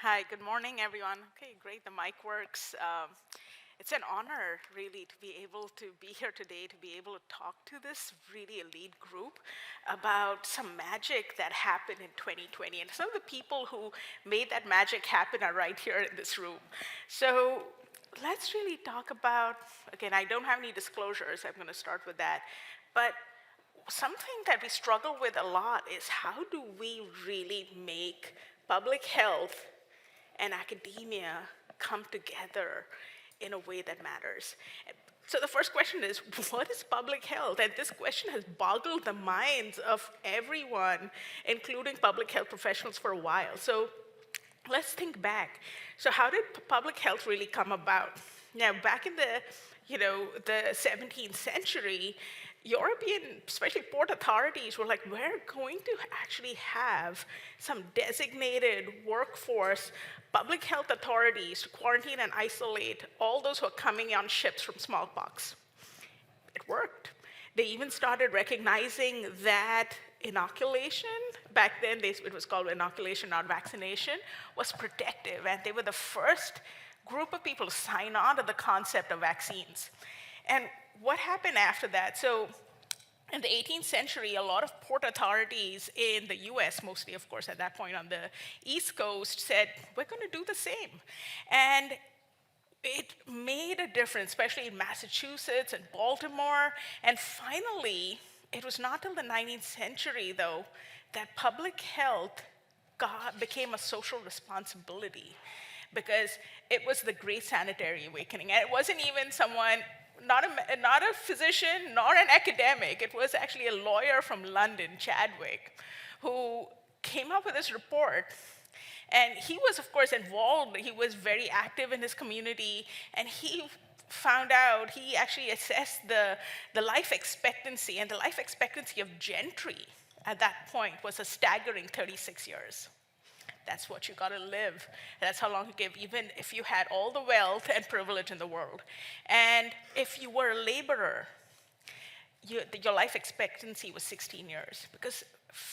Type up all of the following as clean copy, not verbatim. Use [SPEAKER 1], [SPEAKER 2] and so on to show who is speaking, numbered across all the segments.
[SPEAKER 1] Hi, good morning, everyone. Okay, great, the mic works. It's an honor, really, to be able to be here today, to be able to talk to this really elite group about some magic that happened in 2020. And some of the people who made that magic happen are right here in this room. So let's really talk about, again, I don't have any disclosures, I'm going to start with that. But something that we struggle with a lot is how do we really make public health and academia come together in a way that matters. So the first question is, what is public health? And this question has boggled the minds of everyone, including public health professionals for a while. So let's think back. So how did public health really come about? Now, back in the 17th century, European, especially port authorities, were like, we're going to actually have some designated workforce, public health authorities to quarantine and isolate all those who are coming on ships from smallpox. It worked. They even started recognizing that inoculation, back then it was called inoculation, not vaccination, was protective. And they were the first group of people to sign on to the concept of vaccines. And what happened after that? So in the 18th century, a lot of port authorities in the US, mostly, of course, at that point on the East Coast, said, we're going to do the same. And it made a difference, especially in Massachusetts and Baltimore. And finally, it was not till the 19th century, though, that public health became a social responsibility, because it was the Great Sanitary Awakening. And it wasn't even someone, not a physician, nor an academic. It was actually a lawyer from London, Chadwick, who came up with this report. And he was, of course, involved. He was very active in his community. And he found out, he actually assessed the life expectancy. And the life expectancy of gentry at that point was a staggering 36 years. That's what you got to live. That's how long you give, even if you had all the wealth and privilege in the world. And if you were a laborer, your life expectancy was 16 years, because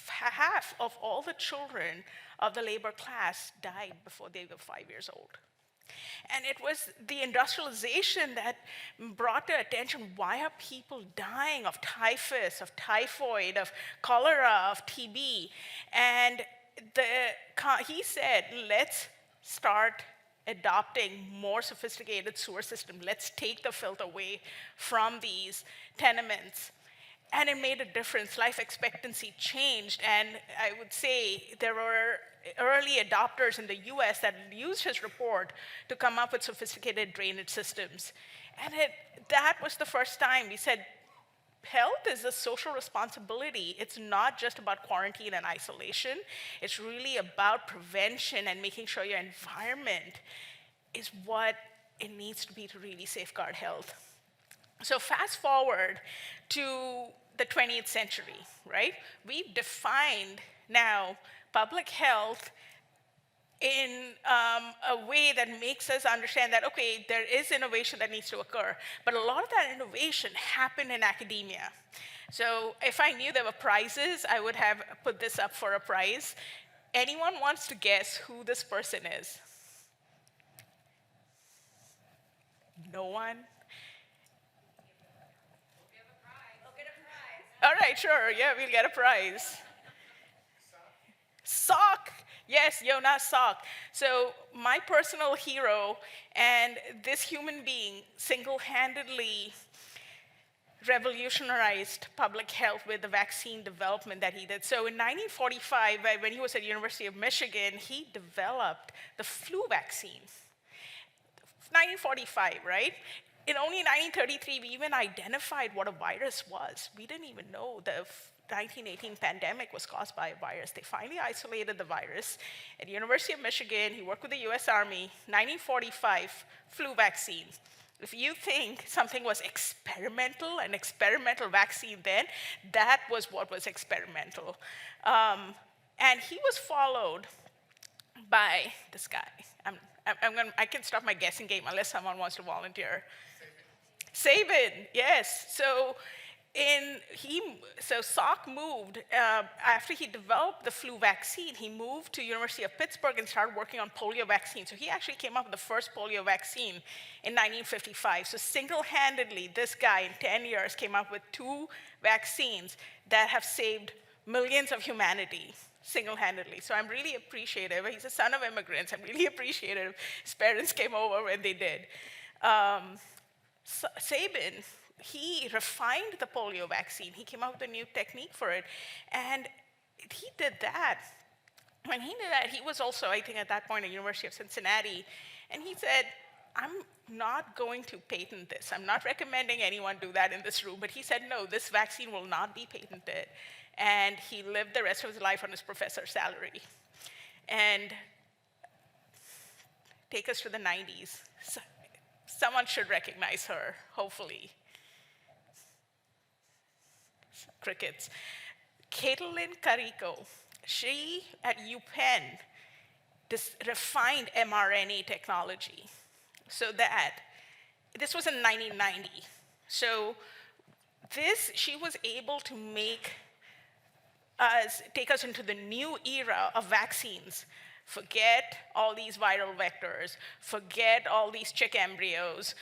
[SPEAKER 1] half of all the children of the labor class died before they were 5 years old. And it was the industrialization that brought to attention, why are people dying of typhus, of typhoid, of cholera, of TB? And he said, let's start adopting more sophisticated sewer system. Let's take the filth away from these tenements. And it made a difference. Life expectancy changed. And I would say there were early adopters in the US that used his report to come up with sophisticated drainage systems. And that was the first time we said, health is a social responsibility. It's not just about quarantine and isolation. It's really about prevention and making sure your environment is what it needs to be to really safeguard health. So fast forward to the 20th century, right? We've defined now public health in a way that makes us understand that, okay, there is innovation that needs to occur, but a lot of that innovation happened in academia. So if I knew there were prizes, I would have put this up for a prize. Anyone wants to guess who this person is? No one?
[SPEAKER 2] We'll get a prize.
[SPEAKER 1] All right, sure, yeah, we'll get a prize. Salk. Yes, Jonas Salk. So my personal hero, and this human being single-handedly revolutionized public health with the vaccine development that he did. So in 1945, when he was at the University of Michigan, he developed the flu vaccine. 1945, right? In only 1933, we even identified what a virus was. We didn't even know the 1918 pandemic was caused by a virus. They finally isolated the virus. At the University of Michigan, he worked with the US Army, 1945 flu vaccine. If you think something was experimental, an experimental vaccine then, that was what was experimental. And he was followed by this guy. I can stop my guessing game unless someone wants to volunteer. Sabin, yes. So So Salk moved, after he developed the flu vaccine, he moved to University of Pittsburgh and started working on polio vaccine. So he actually came up with the first polio vaccine in 1955. So single-handedly, this guy in 10 years came up with 2 vaccines that have saved millions of humanity single-handedly. So I'm really appreciative. He's a son of immigrants. I'm really appreciative his parents came over when they did. Sabin, he refined the polio vaccine. He came up with a new technique for it. And he did that. When he did that, he was also, I think at that point, at University of Cincinnati. And he said, I'm not going to patent this. I'm not recommending anyone do that in this room. But he said, no, this vaccine will not be patented. And he lived the rest of his life on his professor's salary. And take us to the 90s. Someone should recognize her, hopefully. Crickets. Caitlin Carico, she at UPenn refined mRNA technology so that, this was in 1990. So she was able to take us into the new era of vaccines. Forget all these viral vectors, forget all these chick embryos.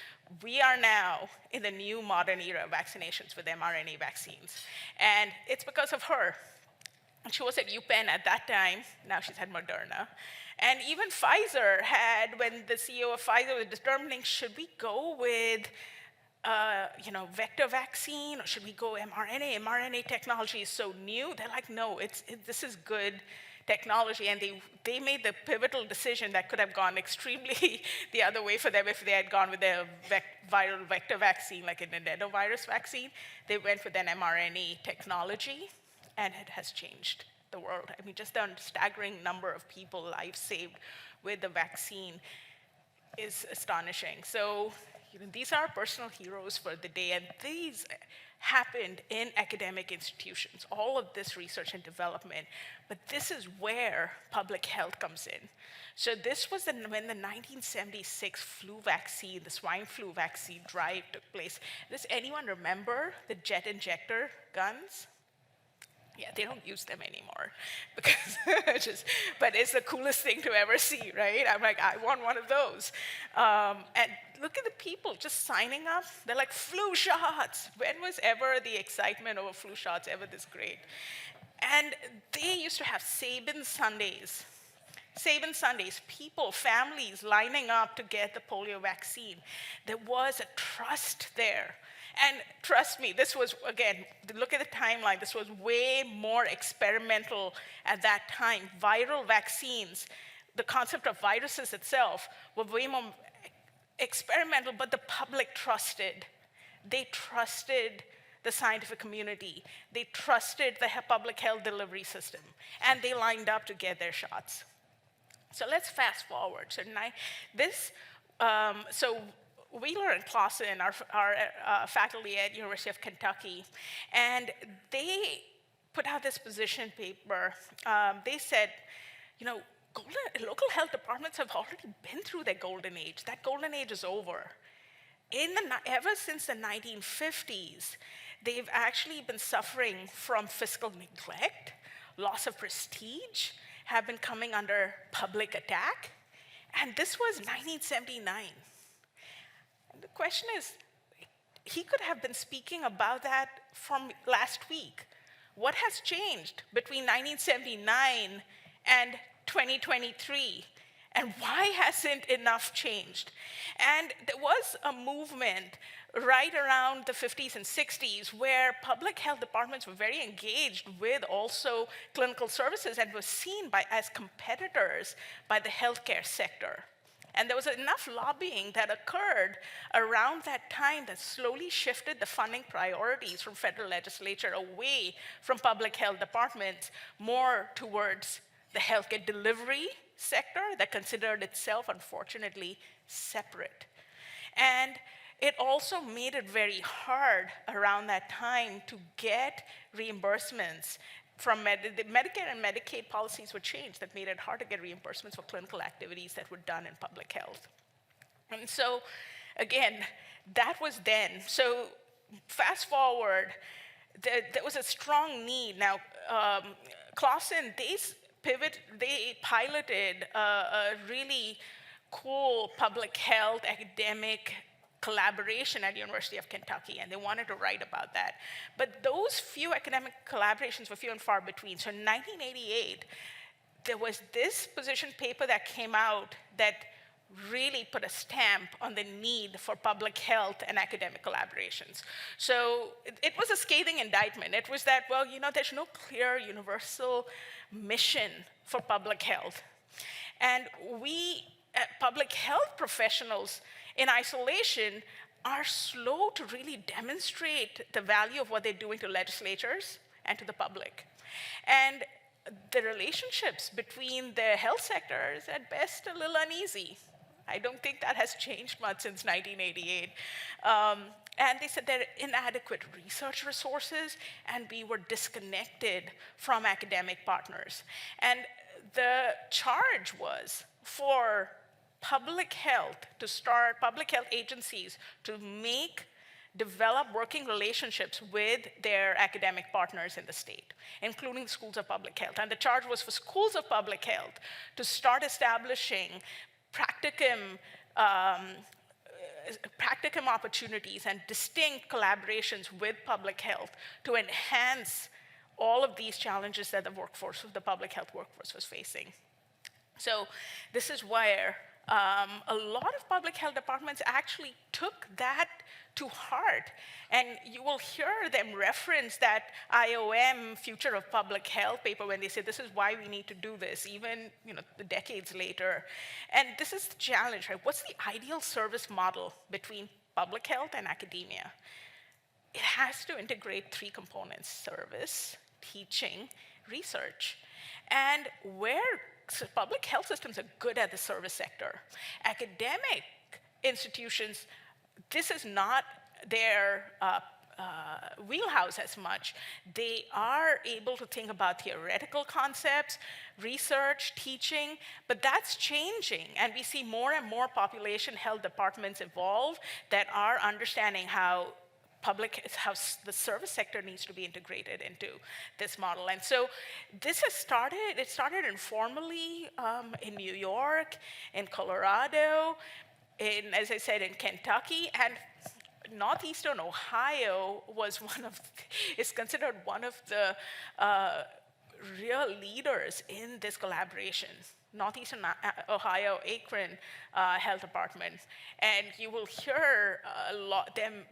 [SPEAKER 1] We are now in the new modern era of vaccinations with mRNA vaccines. And it's because of her. She was at UPenn at that time, now she's at Moderna. And even Pfizer had, when the CEO of Pfizer was determining, should we go with vector vaccine, or should we go mRNA? mRNA technology is so new. They're like, no, this is good technology, and they made the pivotal decision that could have gone extremely the other way for them if they had gone with a viral vector vaccine, like an adenovirus vaccine. They went with an mRNA technology, and it has changed the world. I mean, just the staggering number of people, lives saved with the vaccine is astonishing. So these are personal heroes for the day, and these happened in academic institutions, all of this research and development. But this is where public health comes in. So this was when the 1976 flu vaccine, the swine flu vaccine drive took place. Does anyone remember the jet injector guns? Yeah, they don't use them anymore, because but it's the coolest thing to ever see, right? I'm like, I want one of those. And look at the people just signing up. They're like, flu shots. When was ever the excitement over flu shots ever this great? And they used to have Sabin Sundays. Sabin Sundays, people, families lining up to get the polio vaccine. There was a trust there. And trust me, this was, again, look at the timeline. This was way more experimental at that time. Viral vaccines, the concept of viruses itself, were way more experimental, but the public trusted. They trusted the scientific community. They trusted the public health delivery system. And they lined up to get their shots. So let's fast forward. So Wheeler and Clausen are faculty at University of Kentucky, and they put out this position paper. They said, local health departments have already been through their golden age. That golden age is over. Ever since the 1950s, they've actually been suffering from fiscal neglect, loss of prestige, have been coming under public attack, and this was 1979. The question is, he could have been speaking about that from last week. What has changed between 1979 and 2023? And why hasn't enough changed? And there was a movement right around the 50s and 60s where public health departments were very engaged with also clinical services and were seen as competitors by the healthcare sector. And there was enough lobbying that occurred around that time that slowly shifted the funding priorities from federal legislature away from public health departments more towards the healthcare delivery sector that considered itself, unfortunately, separate. And it also made it very hard around that time to get reimbursements from the Medicare and Medicaid policies were changed that made it hard to get reimbursements for clinical activities that were done in public health. And so, again, that was then. So fast forward, there was a strong need. Now, Clausen, they piloted a really cool public health academic collaboration at University of Kentucky, and they wanted to write about that. But those few academic collaborations were few and far between. So in 1988, there was this position paper that came out that really put a stamp on the need for public health and academic collaborations. So it was a scathing indictment. It was that, well, there's no clear universal mission for public health. And we, public health professionals in isolation, are slow to really demonstrate the value of what they're doing to legislatures and to the public. And the relationships between the health sector is at best a little uneasy. I don't think that has changed much since 1988. And they said there are inadequate research resources, and we were disconnected from academic partners. And the charge was for public health agencies to develop working relationships with their academic partners in the state, including schools of public health. And the charge was for schools of public health to start establishing practicum opportunities and distinct collaborations with public health to enhance all of these challenges that the public health workforce was facing. So this is where a lot of public health departments actually took that to heart. And you will hear them reference that IOM Future of Public Health paper when they say this is why we need to do this, even the decades later. And this is the challenge, right? What's the ideal service model between public health and academia? It has to integrate three components: service, teaching, research. And where public health systems are good at the service sector, academic institutions, this is not their wheelhouse as much. They are able to think about theoretical concepts, research, teaching, but that's changing. And we see more and more population health departments evolve that are understanding how the service sector needs to be integrated into this model. And so this has it started informally in New York, in Colorado, as I said, in Kentucky, and Northeastern Ohio is considered one of the real leaders in this collaboration. Northeastern Ohio Akron Health Department, and you will hear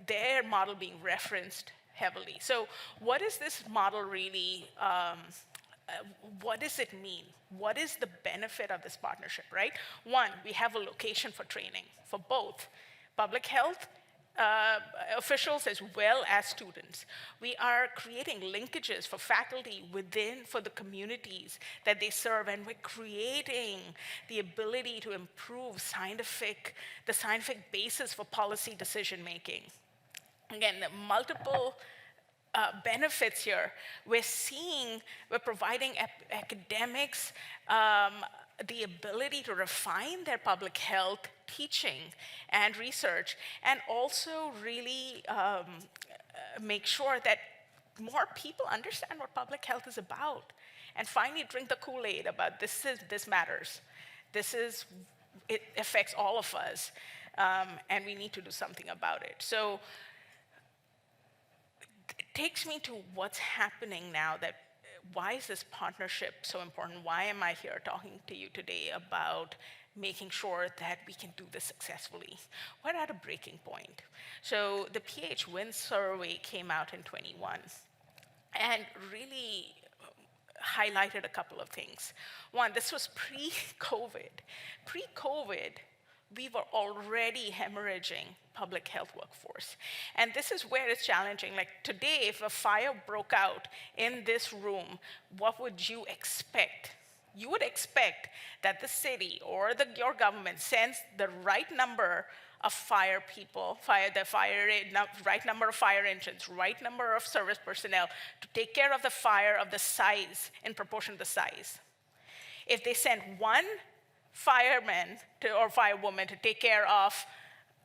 [SPEAKER 1] their model being referenced heavily. So what is this model really, what does it mean? What is the benefit of this partnership, right? One, we have a location for training for both public health officials as well as students. We are creating linkages for faculty for the communities that they serve, and we're creating the ability to improve the scientific basis for policy decision making. Again, the multiple benefits here. We're providing academics the ability to refine their public health teaching and research, and also really make sure that more people understand what public health is about, and finally drink the Kool-Aid about this matters. It affects all of us, and we need to do something about it. So it takes me to what's happening now. Why is this partnership so important? Why am I here talking to you today about making sure that we can do this successfully? We're at a breaking point. So the PH Win survey came out in 21 and really highlighted a couple of things. One, this was pre-COVID. Pre-COVID, we were already hemorrhaging public health workforce. And this is where it's challenging. Like today, if a fire broke out in this room, what would you expect? You would expect that the city or your government sends the right number of fire people, right number of fire engines, right number of service personnel to take care of the fire of the size, in proportion to the size. If they send one fireman or firewoman to take care of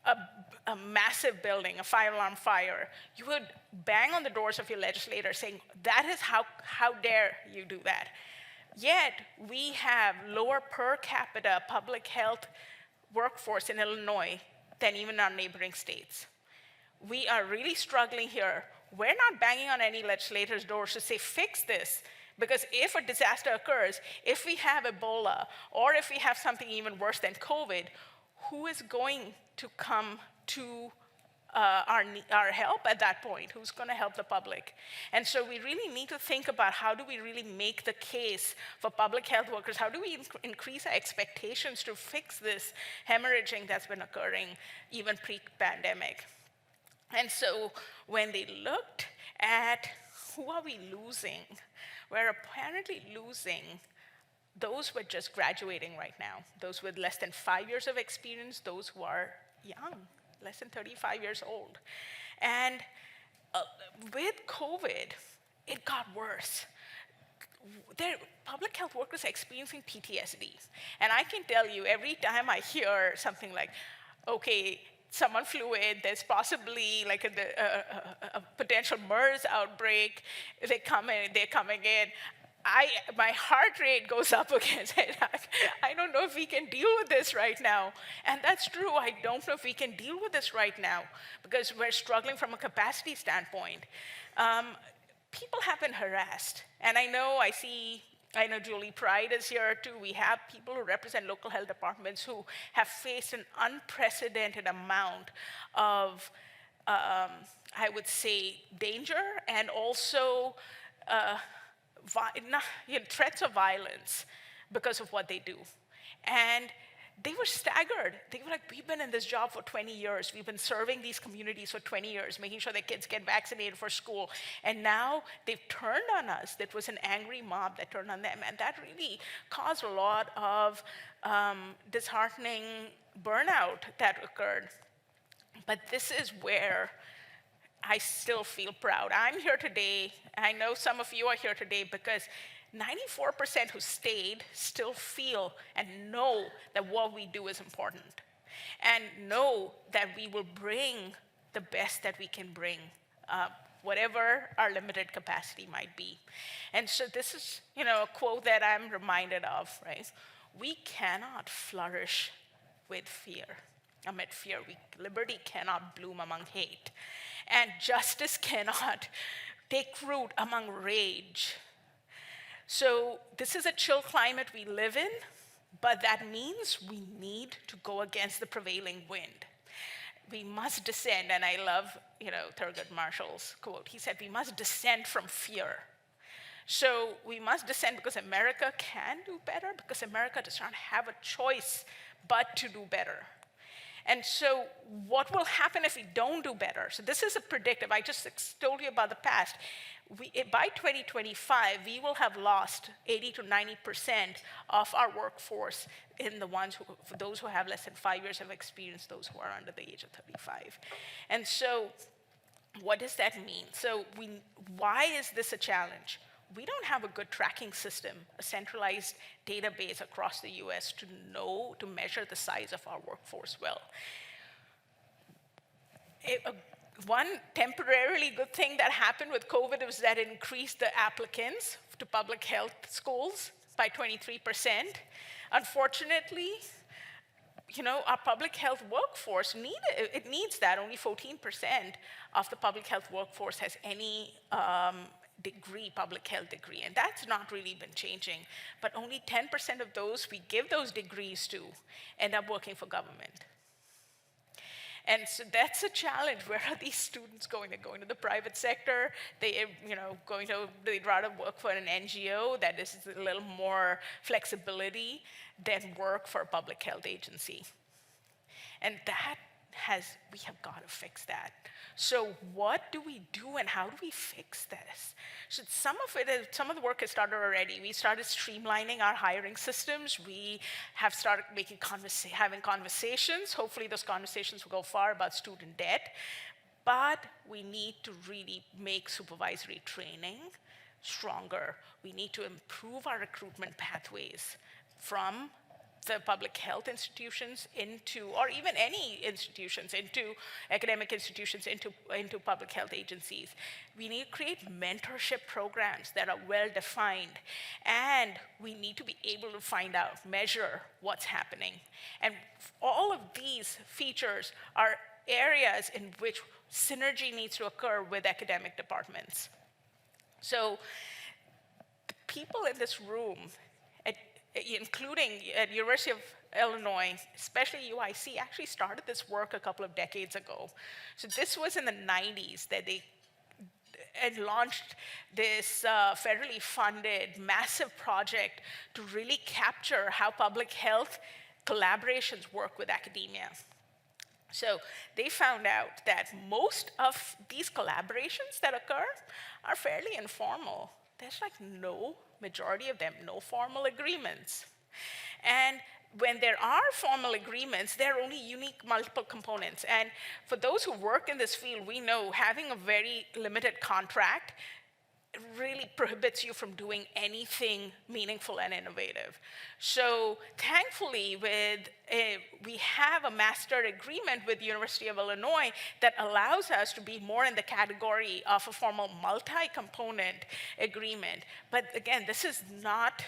[SPEAKER 1] a massive building, a fire-alarm fire, you would bang on the doors of your legislators saying, that is how dare you do that? Yet, we have lower per capita public health workforce in Illinois than even our neighboring states. We are really struggling here. We're not banging on any legislators' doors to say, fix this. Because if a disaster occurs, if we have Ebola, or if we have something even worse than COVID, who is going to come to our help at that point? Who's going to help the public? And so we really need to think about how do we really make the case for public health workers? How do we increase our expectations to fix this hemorrhaging that's been occurring even pre-pandemic? And so when they looked at who are we losing, we're apparently losing those who are just graduating right now, those with less than 5 years of experience, those who are young, less than 35 years old. And with COVID, it got worse. Public health workers are experiencing PTSD. And I can tell you, every time I hear something like, okay, someone flew in, there's possibly like a potential MERS outbreak, they're coming in, my heart rate goes up against it. I don't know if we can deal with this right now. And that's true, I don't know if we can deal with this right now because we're struggling from a capacity standpoint. People have been harassed. And I know Julie Pride is here too. We have people who represent local health departments who have faced an unprecedented amount of, I would say, danger and also threats of violence because of what they do. And they were staggered. They were like, we've been in this job for 20 years. We've been serving these communities for 20 years, making sure their kids get vaccinated for school. And now they've turned on us. That was an angry mob that turned on them. And that really caused a lot of disheartening burnout that occurred. But this is where I still feel proud. I'm here today. I know some of you are here today because 94% who stayed still feel and know that what we do is important and know that we will bring the best that we can bring, whatever our limited capacity might be. And so this is, a quote that I'm reminded of, right? We cannot flourish with fear. Amid fear, liberty cannot bloom among hate. And justice cannot take root among rage. So this is a chill climate we live in, but that means we need to go against the prevailing wind. We must descend, and I love, Thurgood Marshall's quote. He said, we must descend from fear. So we must descend because America can do better, because America does not have a choice but to do better. And so what will happen if we don't do better? So this is a predictive. I just told you about the past. By 2025, we will have lost 80 to 90% of our workforce in for those who have less than 5 years of experience, those who are under the age of 35. And so what does that mean? So why is this a challenge? We don't have a good tracking system, a centralized database across the US to measure the size of our workforce well. One temporarily good thing that happened with COVID was that it increased the applicants to public health schools by 23%. Unfortunately, our public health workforce needs that. Only 14% of the public health workforce has any public health degree, and that's not really been changing. But only 10% of those we give those degrees to end up working for government. And so that's a challenge. Where are these students going? They're going to the private sector. They'd rather work for an NGO that is a little more flexibility than work for a public health agency. And we have got to fix that. So what do we do and how do we fix this? So some of the work has started already. We started streamlining our hiring systems. We have started having conversations. Hopefully those conversations will go far about student debt. But we need to really make supervisory training stronger. We need to improve our recruitment pathways from the public health institutions into, or even any institutions, into academic institutions, into public health agencies. We need to create mentorship programs that are well defined, and we need to be able to find out, measure what's happening. And all of these features are areas in which synergy needs to occur with academic departments. So the people in this room, including at University of Illinois, especially UIC, actually started this work a couple of decades ago. So this was in the 90s that they had launched this federally funded massive project to really capture how public health collaborations work with academia. So they found out that most of these collaborations that occur are fairly informal. There's like majority of them, no formal agreements. And when there are formal agreements, they're only unique multiple components. And for those who work in this field, we know having a very limited contract really prohibits you from doing anything meaningful and innovative. So thankfully, we have a master agreement with the University of Illinois that allows us to be more in the category of a formal multi-component agreement. But again, this is not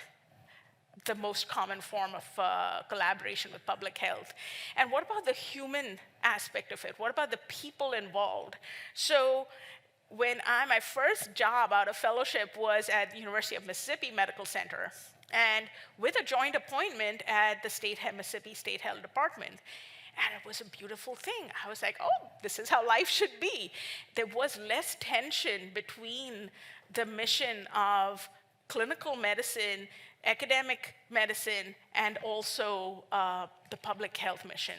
[SPEAKER 1] the most common form of collaboration with public health. And what about the human aspect of it? What about the people involved? So my first job out of fellowship was at the University of Mississippi Medical Center, and with a joint appointment at the Mississippi State Health Department. And it was a beautiful thing. I was like, oh, this is how life should be. There was less tension between the mission of clinical medicine, academic medicine, and also the public health mission.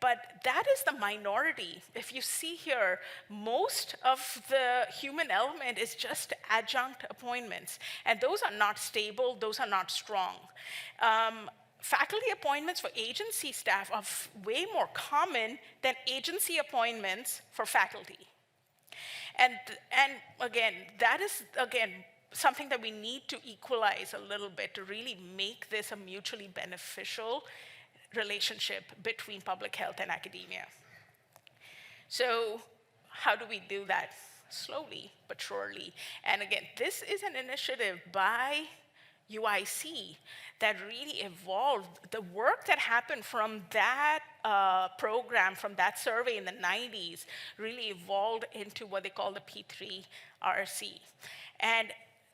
[SPEAKER 1] But that is the minority. If you see here, most of the human element is just adjunct appointments. And those are not stable, those are not strong. Faculty appointments for agency staff are way more common than agency appointments for faculty. And again, that is, something that we need to equalize a little bit to really make this a mutually beneficial relationship between public health and academia. So how do we do that? Slowly but surely. And again, this is an initiative by UIC that really evolved. The work that happened from that program, from that survey in the 90s, really evolved into what they call the P3RC. And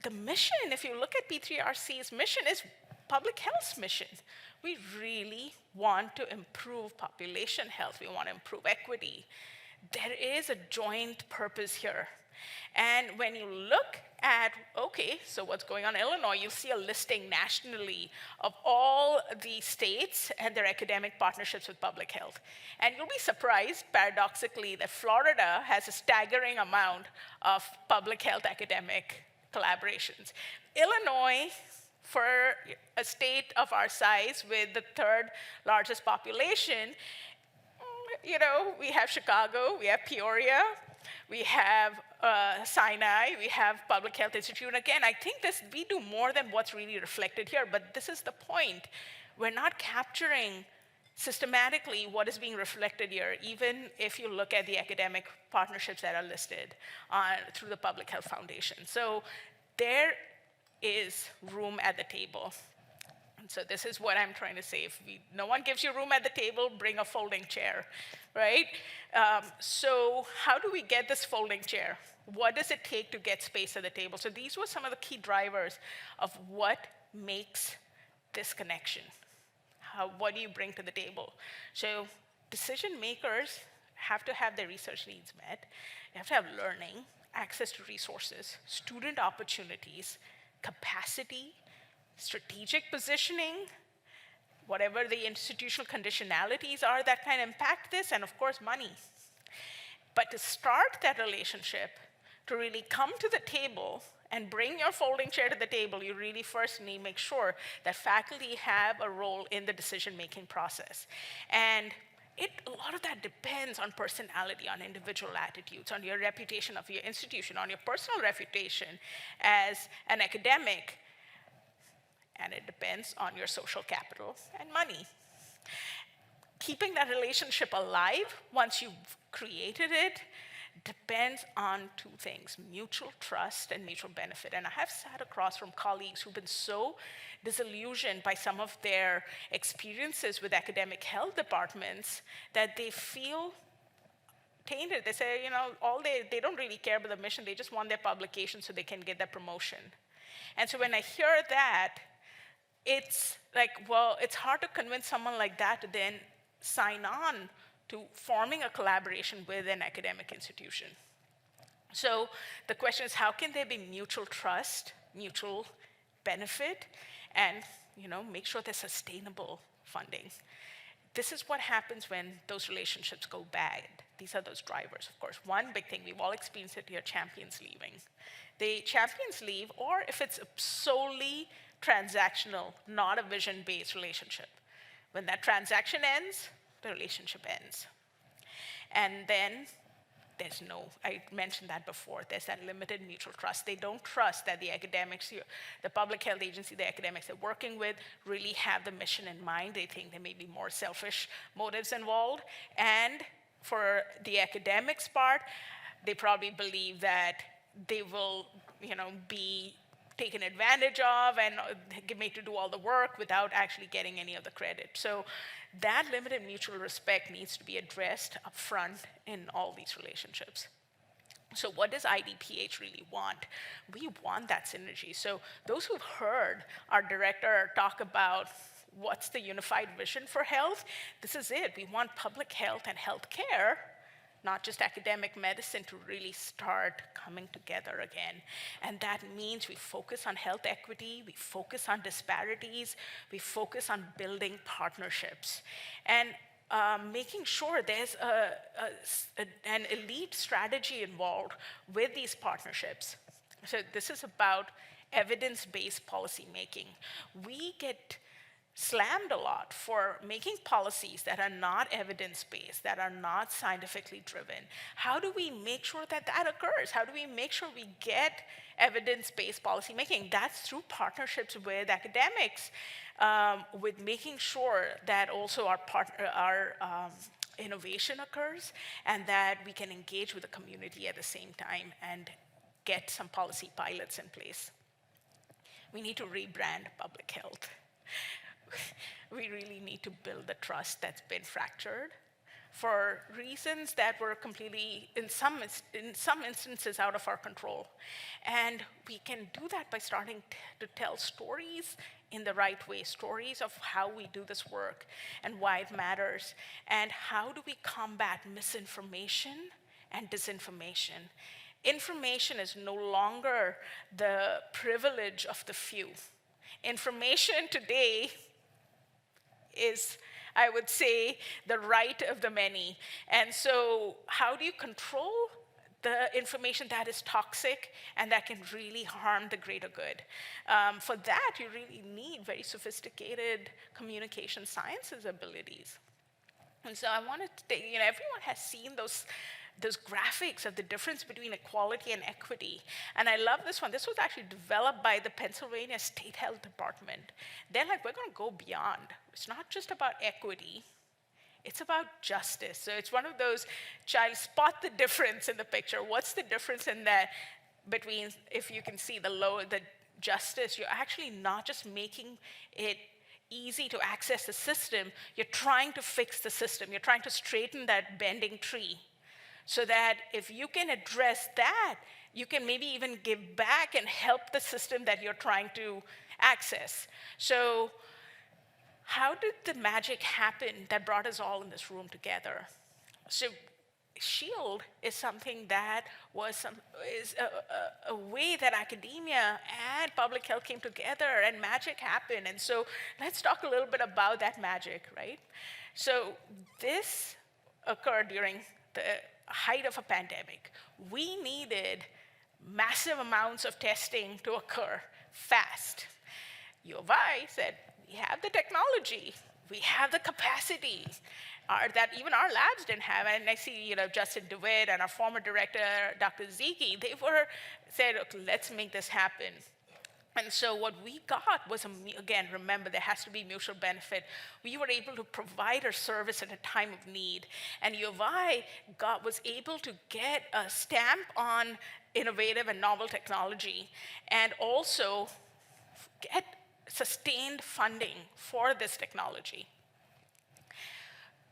[SPEAKER 1] the mission, if you look at P3RC's mission, is public health's mission. We really want to improve population health. We want to improve equity. There is a joint purpose here. And when you look at, okay, so what's going on in Illinois, you'll see a listing nationally of all the states and their academic partnerships with public health. And you'll be surprised, paradoxically, that Florida has a staggering amount of public health academic collaborations. Illinois, for a state of our size with the third largest population, we have Chicago, we have Peoria, we have Sinai, we have Public Health Institute. And again, I think we do more than what's really reflected here, but this is the point. We're not capturing systematically what is being reflected here, even if you look at the academic partnerships that are listed through the Public Health Foundation. So there is room at the table. And so this is what I'm trying to say. If no one gives you room at the table, bring a folding chair, right? So how do we get this folding chair? What does it take to get space at the table? So these were some of the key drivers of what makes this connection. What do you bring to the table? So decision makers have to have their research needs met. You have to have learning, access to resources, student opportunities, capacity, strategic positioning, whatever the institutional conditionalities are that can impact this, and of course, money. But to start that relationship, to really come to the table and bring your folding chair to the table, you really first need to make sure that faculty have a role in the decision-making process. And a lot of that depends on personality, on individual attitudes, on your reputation of your institution, on your personal reputation as an academic. and it depends on your social capital and money. Keeping that relationship alive once you've created it depends on two things: mutual trust and mutual benefit. And I have sat across from colleagues who've been so disillusioned by some of their experiences with academic health departments that they feel tainted. They say, they don't really care about the mission, they just want their publication so they can get their promotion. And so when I hear that, it's like, well, it's hard to convince someone like that to then sign on to forming a collaboration with an academic institution. So the question is, how can there be mutual trust, mutual benefit, and make sure there's sustainable funding? This is what happens when those relationships go bad. These are those drivers, of course. One big thing, we've all experienced it here, champions leaving. The champions leave, or if it's a solely transactional, not a vision-based relationship. When that transaction ends, the relationship ends. And then there's I mentioned that before, there's that limited mutual trust. They don't trust that the academics, the public health agency, the academics they're working with really have the mission in mind. They think there may be more selfish motives involved. And for the academics part, they probably believe that they will be taken advantage of and made to do all the work without actually getting any of the credit. So that limited mutual respect needs to be addressed up front in all these relationships. So what does IDPH really want? We want that synergy. So those who've heard our director talk about what's the unified vision for health, this is it. We want public health and healthcare, not just academic medicine, to really start coming together again. And that means we focus on health equity, we focus on disparities, we focus on building partnerships, and making sure there's an elite strategy involved with these partnerships. So this is about evidence-based policy making. We get slammed a lot for making policies that are not evidence-based, that are not scientifically driven. How do we make sure that that occurs? How do we make sure we get evidence-based policy making? That's through partnerships with academics, with making sure that also our innovation occurs and that we can engage with the community at the same time and get some policy pilots in place. We need to rebrand public health. We really need to build the trust that's been fractured for reasons that were completely, in some instances, out of our control. And we can do that by starting to tell stories in the right way, stories of how we do this work and why it matters, and how do we combat misinformation and disinformation. Information is no longer the privilege of the few. Information today is, I would say, the right of the many. And so how do you control the information that is toxic and that can really harm the greater good? For that, you really need very sophisticated communication sciences abilities. And so I wanted to take, everyone has seen those graphics of the difference between equality and equity. And I love this one. This was actually developed by the Pennsylvania State Health Department. They're like, we're going to go beyond. It's not just about equity. It's about justice. So it's one of those, child, spot the difference in the picture. What's the difference in that between, if you can see the justice, you're actually not just making it easy to access the system, you're trying to fix the system. You're trying to straighten that bending tree, so that if you can address that, you can maybe even give back and help the system that you're trying to access. So how did the magic happen that brought us all in this room together? So SHIELD is something that is a way that academia and public health came together and magic happened. And so let's talk a little bit about that magic, right? So this occurred during the height of a pandemic. We needed massive amounts of testing to occur fast. U of I said, we have the technology, we have the capacity that even our labs didn't have. And I see, Justin DeWitt and our former director, Dr. Ziki, they said, okay, let's make this happen. And so what we got was, again, remember, there has to be mutual benefit. We were able to provide our service at a time of need. And U of I was able to get a stamp on innovative and novel technology, and also get sustained funding for this technology.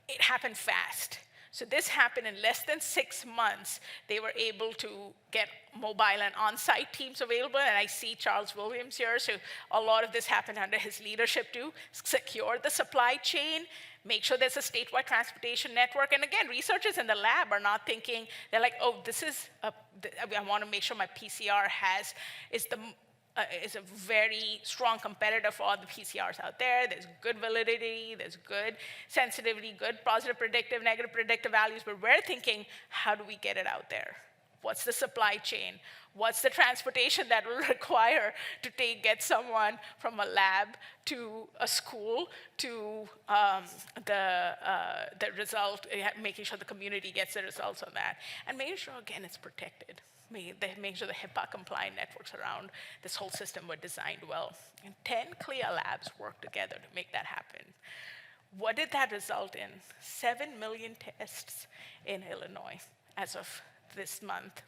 [SPEAKER 1] It happened fast. So this happened in less than 6 months. They were able to get mobile and on-site teams available, and I see Charles Williams here, so a lot of this happened under his leadership to secure the supply chain, make sure there's a statewide transportation network. And again, researchers in the lab are not thinking, they're like, oh, I want to make sure my PCR is a very strong competitor for all the PCRs out there. There's good validity, there's good sensitivity, good positive predictive, negative predictive values, but we're thinking, how do we get it out there? What's the supply chain? What's the transportation that will require to get someone from a lab to a school to the result, making sure the community gets the results on that, and making sure, again, it's protected. Make sure the HIPAA compliant networks around this whole system were designed well. And 10 CLIA labs worked together to make that happen. What did that result in? 7 million tests in Illinois as of this month.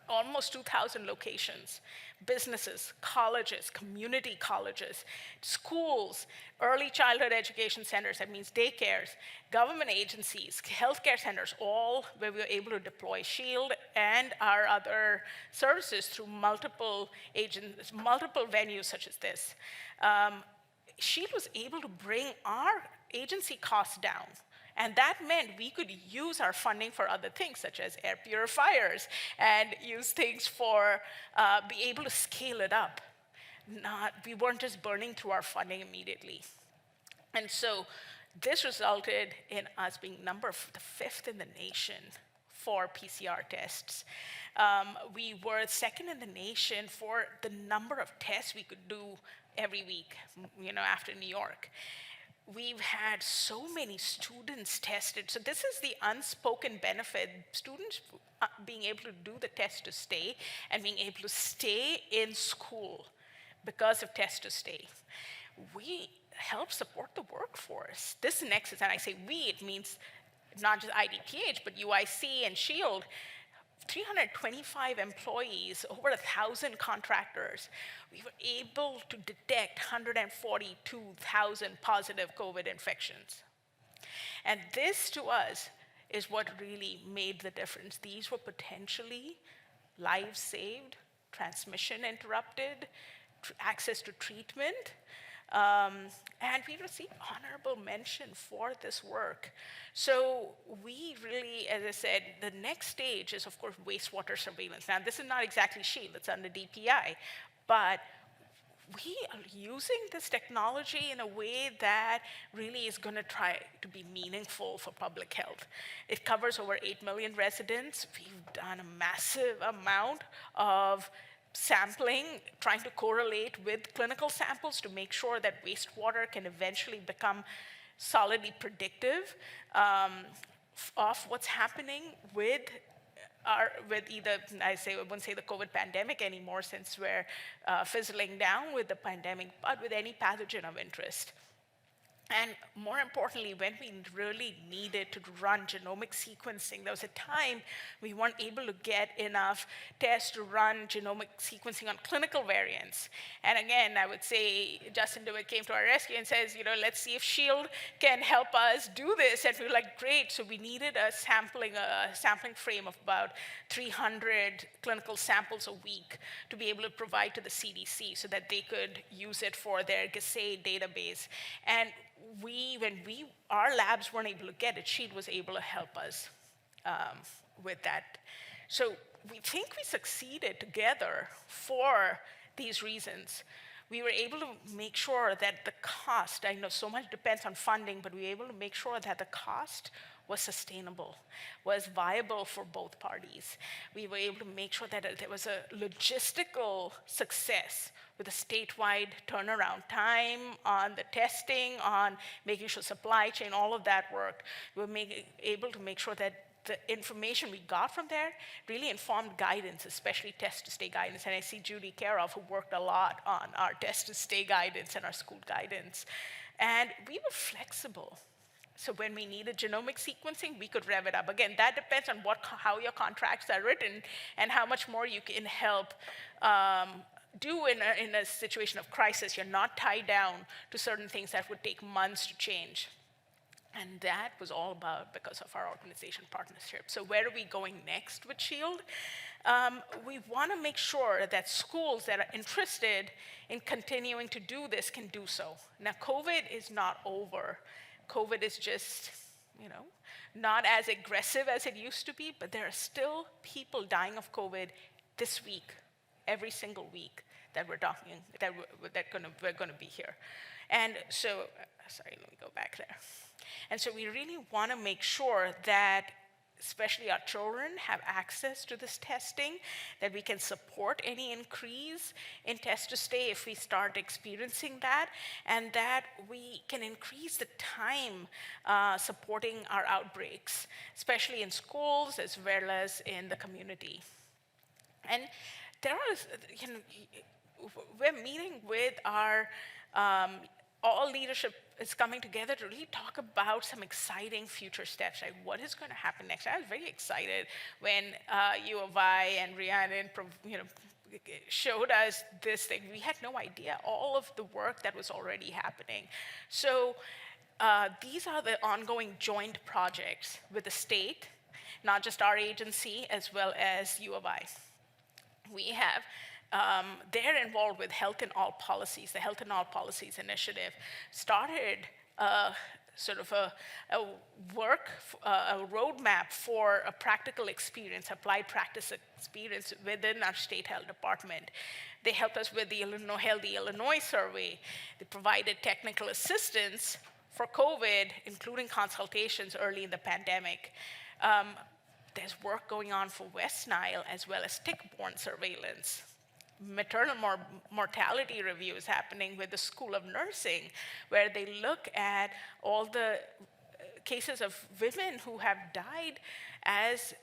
[SPEAKER 1] Almost 2,000 locations, businesses, colleges, community colleges, schools, early childhood education centers, that means daycares, government agencies, healthcare centers, all where we were able to deploy SHIELD and our other services through multiple venues such as this. SHIELD was able to bring our agency costs down. And that meant we could use our funding for other things, such as air purifiers, and use things for, be able to scale it up. We weren't just burning through our funding immediately. And so this resulted in us being the 5th in the nation for PCR tests. We were 2nd in the nation for the number of tests we could do every week, after New York. We've had so many students tested. So this is the unspoken benefit. Students being able to do the test to stay and being able to stay in school because of test to stay. We help support the workforce. This nexus, and I say we, it means not just IDPH, but UIC and SHIELD, 325 employees, over 1,000 contractors. We were able to detect 142,000 positive COVID infections. And this, to us, is what really made the difference. These were potentially lives saved, transmission interrupted, access to treatment, and we received honorable mention for this work. So we really, as I said, the next stage is, of course, wastewater surveillance. Now, this is not exactly SHIELD, it's under DPI, but we are using this technology in a way that really is going to try to be meaningful for public health. It covers over 8 million residents. We've done a massive amount of sampling, trying to correlate with clinical samples to make sure that wastewater can eventually become solidly predictive of what's happening with either, I wouldn't say the COVID pandemic anymore since we're fizzling down with the pandemic, but with any pathogen of interest. And more importantly, when we really needed to run genomic sequencing, there was a time we weren't able to get enough tests to run genomic sequencing on clinical variants. And again, I would say Justin DeWitt came to our rescue and says, let's see if SHIELD can help us do this. And we were like, great. So we needed a sampling frame of about 300 clinical samples a week to be able to provide to the CDC so that they could use it for their GASE database. And when our labs weren't able to get it, SHIELD was able to help us with that. So we think we succeeded together for these reasons. We were able to make sure that the cost, I know so much depends on funding, but we were able to make sure that the cost was sustainable, was viable for both parties. We were able to make sure that there was a logistical success with a statewide turnaround time on the testing, on making sure supply chain, all of that worked. We were able to make sure that the information we got from there really informed guidance, especially test-to-stay guidance. And I see Judy Karoff, who worked a lot on our test-to-stay guidance and our school guidance. And we were flexible. So when we needed genomic sequencing, we could rev it up. Again, that depends on how your contracts are written and how much more you can help do in a situation of crisis. You're not tied down to certain things that would take months to change. And that was all about because of our organization partnership. So where are we going next with Shield? We want to make sure that schools that are interested in continuing to do this can do so. Now, COVID is not over. COVID is just, not as aggressive as it used to be, but there are still people dying of COVID this week, every single week that we're talking, we're going to be here. And so, sorry, let me go back there. And so we really want to make sure that especially our children have access to this testing, that we can support any increase in test to stay if we start experiencing that, and that we can increase the time supporting our outbreaks, especially in schools as well as in the community. And there are, we're meeting with our all leadership is coming together to really talk about some exciting future steps, like what is going to happen next. I was very excited when U of I and Rhiannon showed us this thing. We had no idea all of the work that was already happening. So these are the ongoing joint projects with the state, not just our agency, as well as U of I. We have they're involved with Health in All Policies. The Health in All Policies initiative started sort of a roadmap for a practical experience, applied practice experience within our state health department. They helped us with the Healthy Illinois survey. They provided technical assistance for COVID, including consultations early in the pandemic. There's work going on for West Nile as well as tick-borne surveillance. Maternal mortality review is happening with the School of Nursing, where they look at all the cases of women who have died as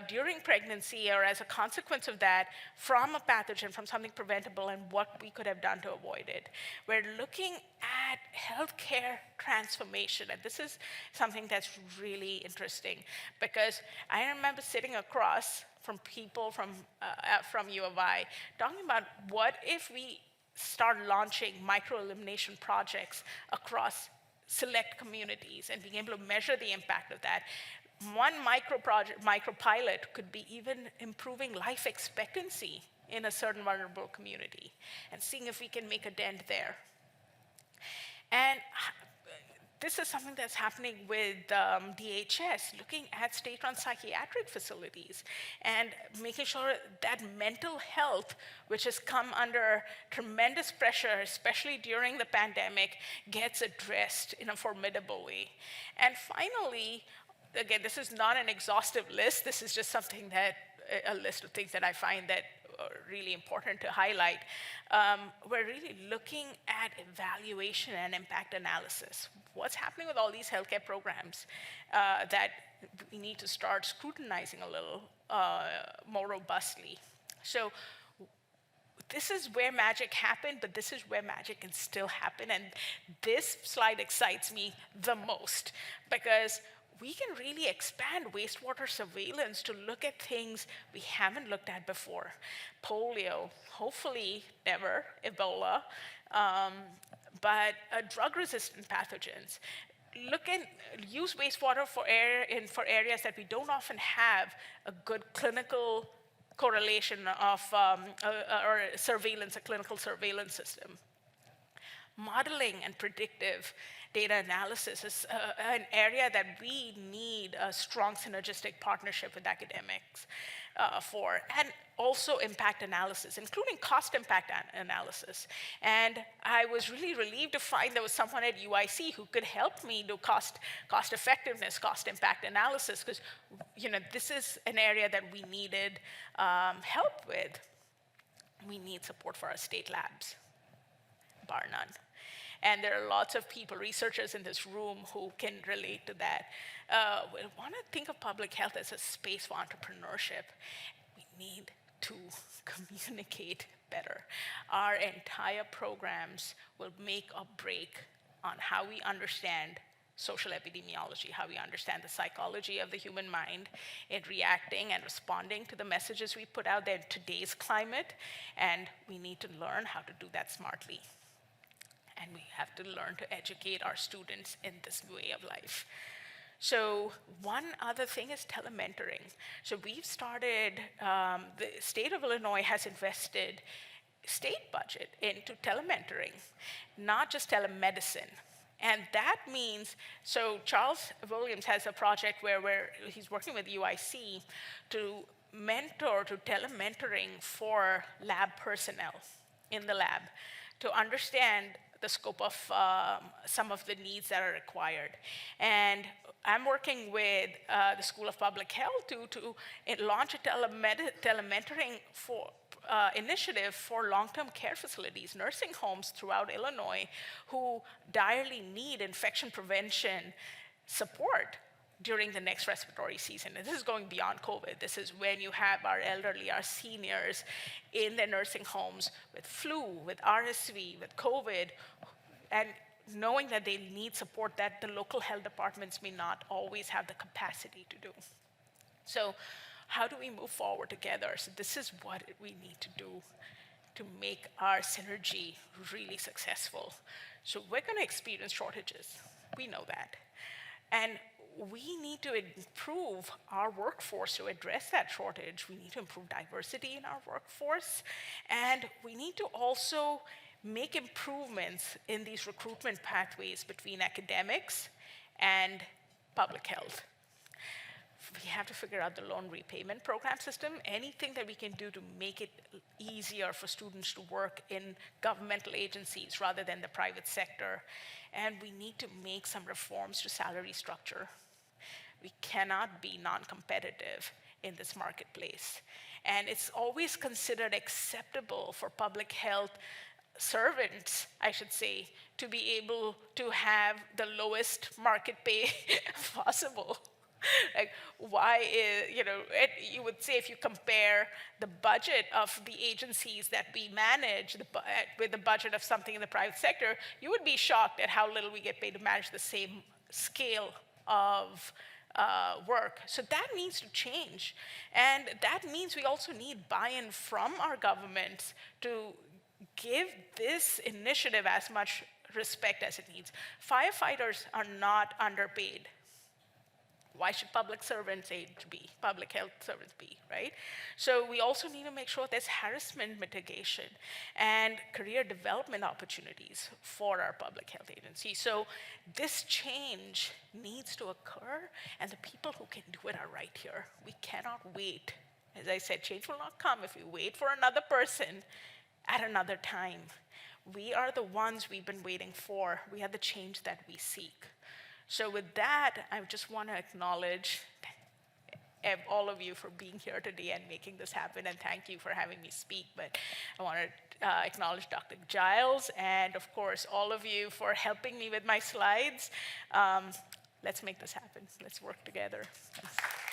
[SPEAKER 1] during pregnancy or as a consequence of that from a pathogen, from something preventable, and what we could have done to avoid it. We're looking at healthcare transformation, and this is something that's really interesting, because I remember sitting across from people from U of I talking about what if we start launching micro-elimination projects across select communities and being able to measure the impact of that. One micro-pilot could be even improving life expectancy in a certain vulnerable community and seeing if we can make a dent there. And this is something that's happening with DHS, looking at state-run psychiatric facilities and making sure that mental health, which has come under tremendous pressure, especially during the pandemic, gets addressed in a formidable way. And finally, again, this is not an exhaustive list. This is just something that, a list of things that I find that are really important to highlight. We're really looking at evaluation and impact analysis. What's happening with all these healthcare programs that we need to start scrutinizing a little more robustly. So this is where magic happened, but this is where magic can still happen. And this slide excites me the most, because we can really expand wastewater surveillance to look at things we haven't looked at before. Polio, hopefully never, Ebola, but drug-resistant pathogens. Use wastewater for areas that we don't often have a good clinical correlation of, or surveillance, a clinical surveillance system. Modeling and predictive data analysis is an area that we need a strong synergistic partnership with academics for, and also impact analysis, including cost impact analysis. And I was really relieved to find there was someone at UIC who could help me do cost effectiveness, cost impact analysis, because this is an area that we needed help with. We need support for our state labs, bar none. And there are lots of people, researchers in this room, who can relate to that. We want to think of public health as a space for entrepreneurship. We need to communicate better. Our entire programs will make or break on how we understand social epidemiology, how we understand the psychology of the human mind in reacting and responding to the messages we put out there in today's climate, and we need to learn how to do that smartly. And we have to learn to educate our students in this way of life. So one other thing is telementoring. So we've started, the state of Illinois has invested state budget into telementoring, not just telemedicine. And that means, so Charles Williams has a project where he's working with UIC to mentor, to telementoring for lab personnel in the lab to understand the scope of some of the needs that are required. And I'm working with the School of Public Health to launch a telementoring initiative for long-term care facilities, nursing homes throughout Illinois who direly need infection prevention support during the next respiratory season. And this is going beyond COVID. This is when you have our elderly, our seniors in their nursing homes with flu, with RSV, with COVID, and knowing that they need support that the local health departments may not always have the capacity to do. So how do we move forward together? So this is what we need to do to make our synergy really successful. So we're going to experience shortages. We know that. And we need to improve our workforce to address that shortage. We need to improve diversity in our workforce. And we need to also make improvements in these recruitment pathways between academics and public health. We have to figure out the loan repayment program system, anything that we can do to make it easier for students to work in governmental agencies rather than the private sector. And we need to make some reforms to salary structure. We cannot be non-competitive in this marketplace. And it's always considered acceptable for public health servants, I should say, to be able to have the lowest market pay possible. Like, why is, you would say if you compare the budget of the agencies that we manage with the budget of something in the private sector, you would be shocked at how little we get paid to manage the same scale of work. So that needs to change. And that means we also need buy-in from our governments to give this initiative as much respect as it needs. Firefighters are not underpaid. Why should public servants be, public health servants be, right? So we also need to make sure there's harassment mitigation and career development opportunities for our public health agencies. So this change needs to occur, and the people who can do it are right here. We cannot wait. As I said, change will not come if we wait for another person at another time. We are the ones we've been waiting for. We are the change that we seek. So with that, I just want to acknowledge all of you for being here today and making this happen, and thank you for having me speak. But I want to acknowledge Dr. Giles, and of course, all of you for helping me with my slides. Let's make this happen. Let's work together. Thanks.